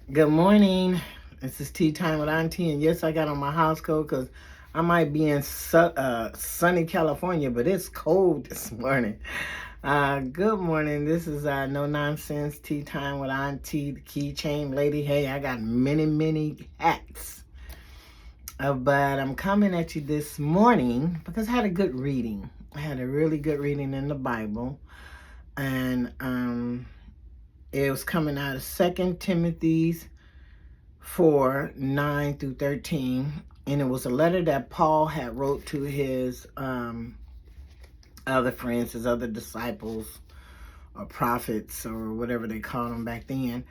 Good morning. This is Tea Time with Auntie, and yes, I got on my house coat because I might be in sunny California, but it's cold this morning. Good morning. This is No Nonsense Tea Time with Auntie, the keychain lady. Hey, I got many hats, but I'm coming at you this morning because I had a good reading. I had a really good reading in the Bible, and it was coming out of Second Timothy's 4, 9 through 13. And it was a letter that Paul had wrote to his other friends, his other disciples, or prophets, or whatever they called them back then.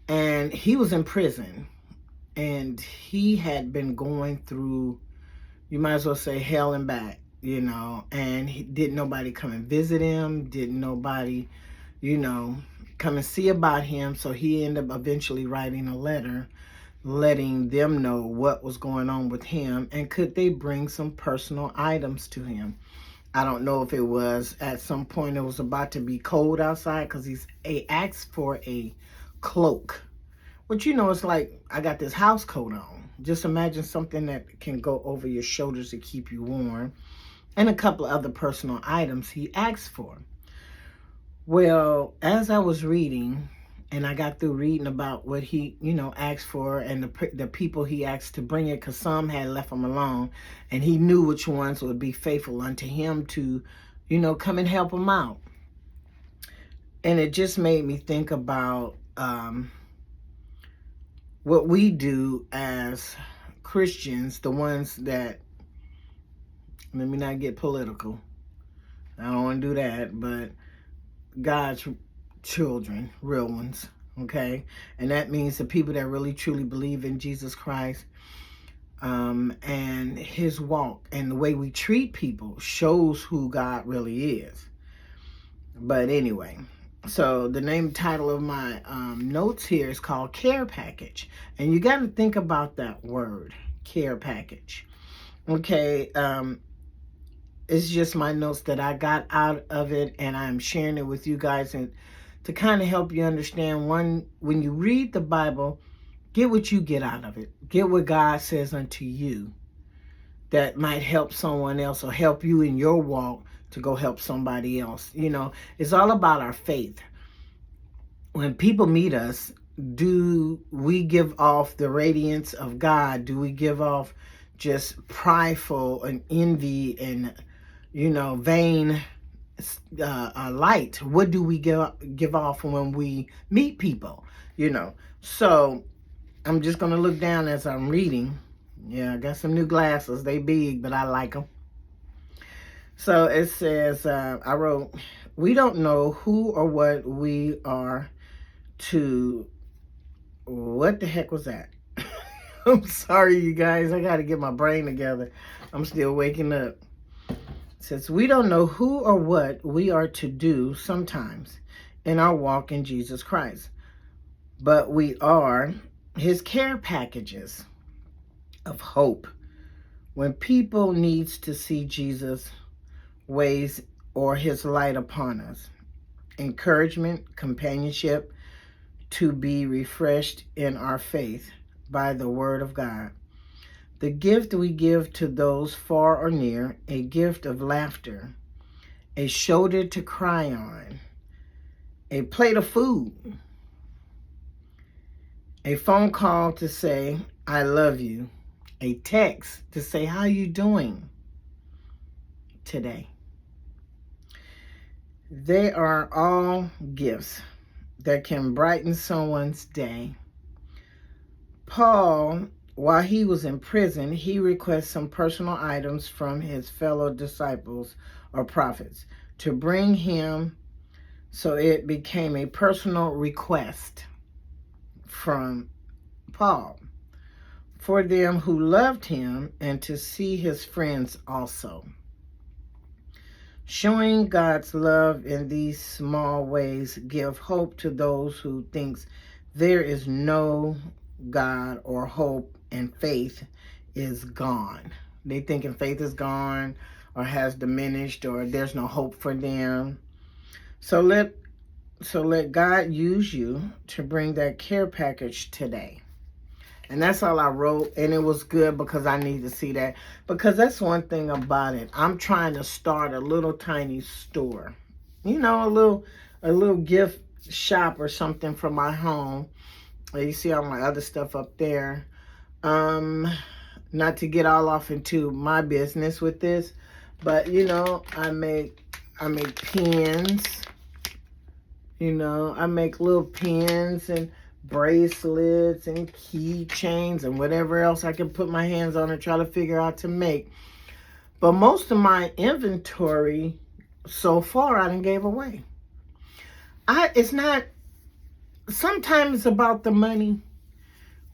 And he was in prison. And he had been going through, you might as well say, hell and back, And didn't nobody come and visit him, didn't nobody, come and see about him. So he ended up eventually writing a letter letting them know what was going on with him and could they bring some personal items to him. I don't know if it was at some point it was about to be cold outside because he asked for a cloak, which it's like I got this house coat on. Just imagine something that can go over your shoulders to keep you warm, and a couple of other personal items he asked for. Well, as I was reading, and I got through reading about what he, asked for, and the people he asked to bring it, because some had left him alone, and he knew which ones would be faithful unto him to, come and help him out. And it just made me think about what we do as Christians, the ones that, let me not get political. I don't want to do that, but God's children, real ones, okay? And that means the people that really truly believe in Jesus Christ, and his walk and the way we treat people shows who God really is. But anyway, so the name title of my notes here is called Care Package. And you got to think about that word, care package. Okay, it's just my notes that I got out of it, and I'm sharing it with you guys and to kind of help you understand. One, when you read the Bible, get what you get out of it. Get what God says unto you that might help someone else or help you in your walk to go help somebody else. It's all about our faith. When people meet us, do we give off the radiance of God? Do we give off just prideful and envy and vain light? What do we give off when we meet people? So I'm just gonna look down as I'm reading. Yeah, I got some new glasses. They big, but I like them. So it says, I wrote, we don't know who or what we are to. What the heck was that? I'm sorry, you guys. I got to get my brain together. I'm still waking up. Says we don't know who or what we are to do sometimes in our walk in Jesus Christ, but we are his care packages of hope when people needs to see Jesus' ways or his light upon us. Encouragement, companionship, to be refreshed in our faith by the word of God. The gift we give to those far or near, a gift of laughter, a shoulder to cry on, a plate of food, a phone call to say, I love you, a text to say, how you doing today? They are all gifts that can brighten someone's day. Paul, while he was in prison, he requests some personal items from his fellow disciples or prophets to bring him, so it became a personal request from Paul for them who loved him and to see his friends also. Showing God's love in these small ways give hope to those who thinks there is no God or hope and faith is gone. They thinking faith is gone or has diminished or there's no hope for them. So let So let God use you to bring that care package today. And that's all I wrote. And it was good because I need to see that. Because that's one thing about it. I'm trying to start a little tiny store. You know, a little gift shop or something for my home. You see all my other stuff up there. Not to get all off into my business with this, but you know, I make pins. You know, I make little pins and bracelets and keychains and whatever else I can put my hands on and try to figure out to make. But most of my inventory so far I done gave away. It's not, sometimes it's about the money.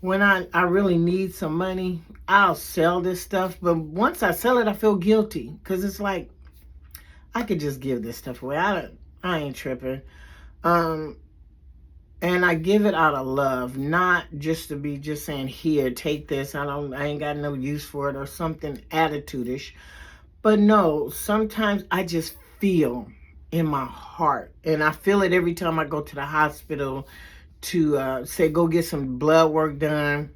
When I really need some money, I'll sell this stuff. But once I sell it, I feel guilty because it's like, I could just give this stuff away. I ain't tripping. And I give it out of love, not just to be just saying, here, take this. I ain't got no use for it or something attitude-ish. But no, sometimes I just feel in my heart, and I feel it every time I go to the hospital to say, go get some blood work done,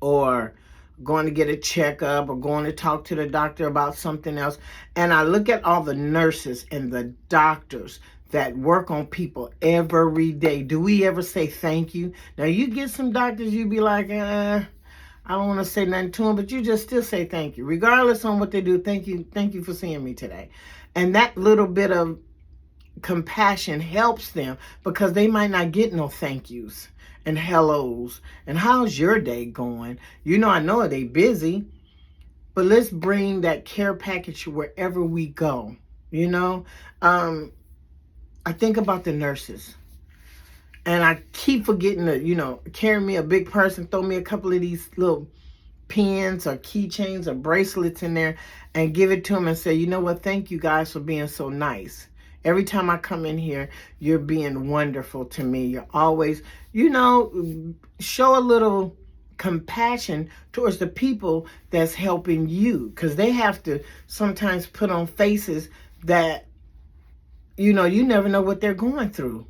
or going to get a checkup, or going to talk to the doctor about something else. And I look at all the nurses and the doctors that work on people every day. Do we ever say thank you? Now, you get some doctors, you be like, I don't want to say nothing to them, but you just still say thank you. Regardless on what they do, thank you for seeing me today. And that little bit of compassion helps them because they might not get no thank yous and hellos and how's your day going. You know, I know they busy, but let's bring that care package wherever we go. You know, I think about the nurses, and I keep forgetting to, you know, carry me a big purse and throw me a couple of these little pins or keychains or bracelets in there and give it to them and say, you know what, thank you guys for being so nice. Every time I come in here, you're being wonderful to me. You're always, you know, show a little compassion towards the people that's helping you, because they have to sometimes put on faces that, you know, you never know what they're going through.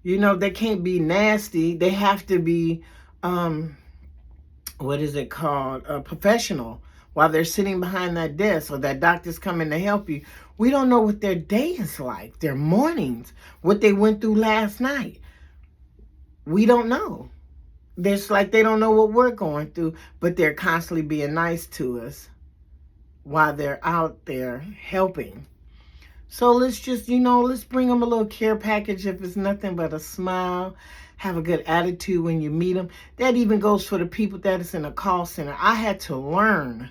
You know, they can't be nasty. They have to be, what is it called? Professional. While they're sitting behind that desk or that doctor's coming to help you. We don't know what their day is like, their mornings, what they went through last night. We don't know. It's like they don't know what we're going through, but they're constantly being nice to us while they're out there helping. So let's just, you know, let's bring them a little care package if it's nothing but a smile. Have a good attitude when you meet them. That even goes for the people that is in a call center. I had to learn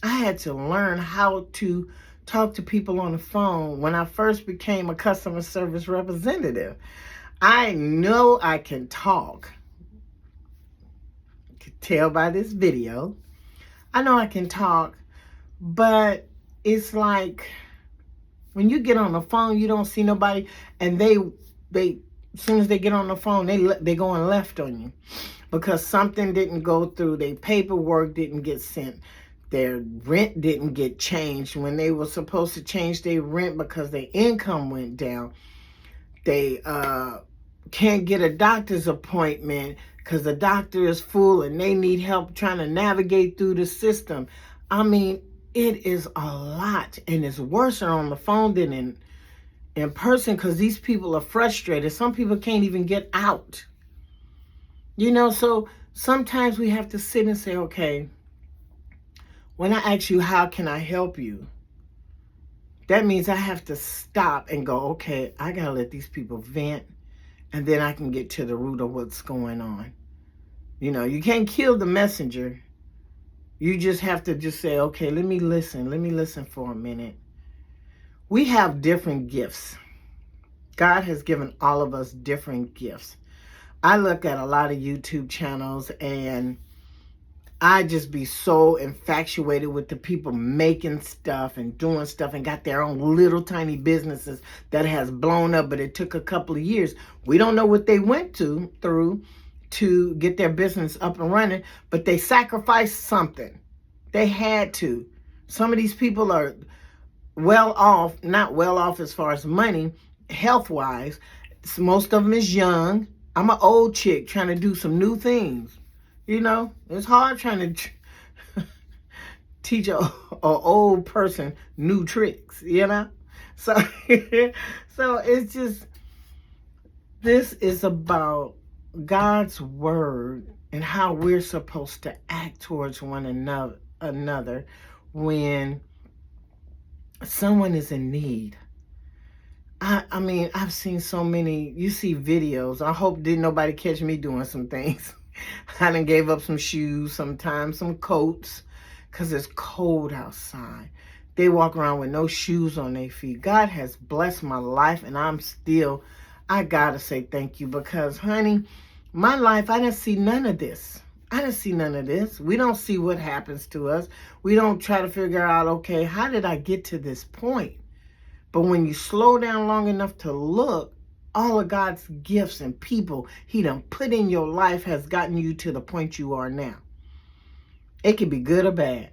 how to talk to people on the phone when I first became a customer service representative. I know I can talk. You can tell by this video. I know I can talk, but it's like when you get on the phone, you don't see nobody, and they as soon as they get on the phone, they going left on you because something didn't go through. Their paperwork didn't get sent. Their rent didn't get changed when they were supposed to change their rent because their income went down. They can't get a doctor's appointment because the doctor is full and they need help trying to navigate through the system. I mean, it is a lot, and it's worse on the phone than in person because these people are frustrated. Some people can't even get out. You know, so sometimes we have to sit and say, okay, when I ask you, how can I help you? That means I have to stop and go, okay, I got to let these people vent, and then I can get to the root of what's going on. You know, you can't kill the messenger. You just have to just say, okay, let me listen for a minute. We have different gifts. God has given all of us different gifts. I look at a lot of YouTube channels and I just be so infatuated with the people making stuff and doing stuff and got their own little tiny businesses that has blown up, but it took a couple of years. We don't know what they went through to get their business up and running, but they sacrificed something. They had to. Some of these people are well off, not well off as far as money, health-wise. Most of them is young. I'm an old chick trying to do some new things. You know, it's hard trying to teach a old person new tricks, you know? So, so it's just, this is about God's word and how we're supposed to act towards one another when someone is in need. I mean, I've seen so many, you see videos. I hope didn't nobody catch me doing some things. I done gave up some shoes sometimes, some coats, because it's cold outside. They walk around with no shoes on their feet. God has blessed my life, and I gotta say thank you, because, honey, my life, I didn't see none of this. I didn't see none of this. We don't see what happens to us. We don't try to figure out, okay, how did I get to this point? But when you slow down long enough to look, all of God's gifts and people he done put in your life has gotten you to the point you are now. It can be good or bad.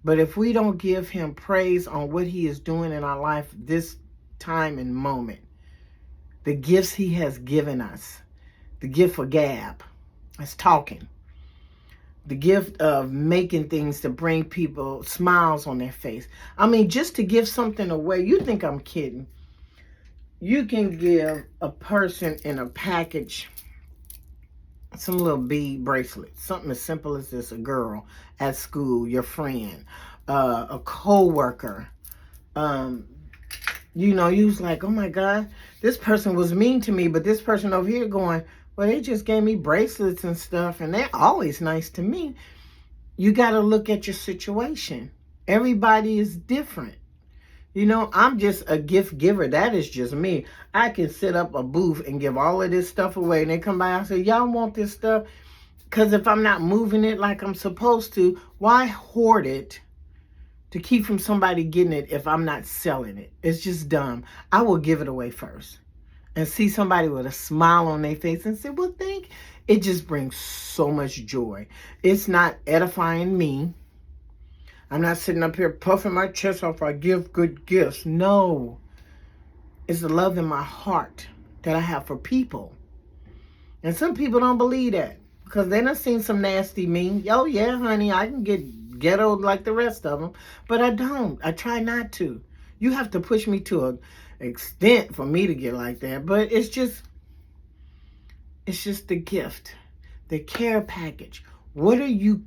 But if we don't give him praise on what he is doing in our life this time and moment, the gifts he has given us, the gift for gab, that's talking, the gift of making things to bring people smiles on their face. I mean, just to give something away, you think I'm kidding. You can give a person in a package some little bead bracelet, something as simple as this, a girl at school, your friend, a co-worker. You know, you was like, oh my God, this person was mean to me, but this person over here going, well, they just gave me bracelets and stuff, and they're always nice to me. You got to look at your situation. Everybody is different. You know, I'm just a gift giver. That is just me. I can set up a booth and give all of this stuff away, and they come by and say, y'all want this stuff? Because if I'm not moving it like I'm supposed to, why hoard it to keep from somebody getting it if I'm not selling it? It's just dumb. I will give it away first and see somebody with a smile on their face and say, well, it just brings so much joy. It's not edifying me. I'm not sitting up here puffing my chest off. I give good gifts. No. It's the love in my heart that I have for people. And some people don't believe that because they done seen some nasty me. Oh, yeah, honey, I can get ghetto like the rest of them. But I don't. I try not to. You have to push me to an extent for me to get like that. But it's just the gift, the care package. What are you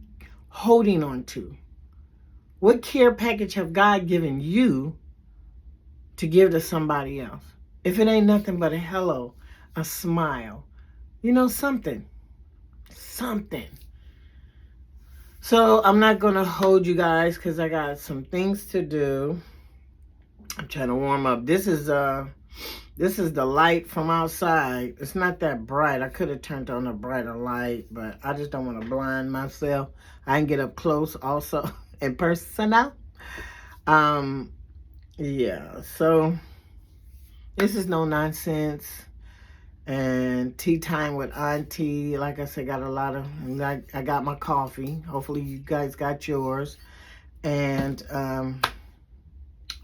holding on to? What care package have God given you to give to somebody else? If it ain't nothing but a hello, a smile, you know, something. So I'm not going to hold you guys because I got some things to do. I'm trying to warm up. This is the light from outside. It's not that bright. I could have turned on a brighter light, but I just don't want to blind myself. I can get up close also in person now. Yeah, so this is no nonsense. And tea time with Auntie. Like I said, I got my coffee. Hopefully you guys got yours. And I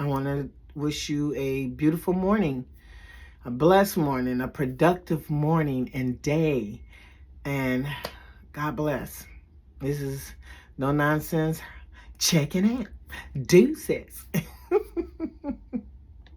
want to wish you a beautiful morning, a blessed morning, a productive morning and day. And God bless. This is no nonsense. Checking out. Deuces.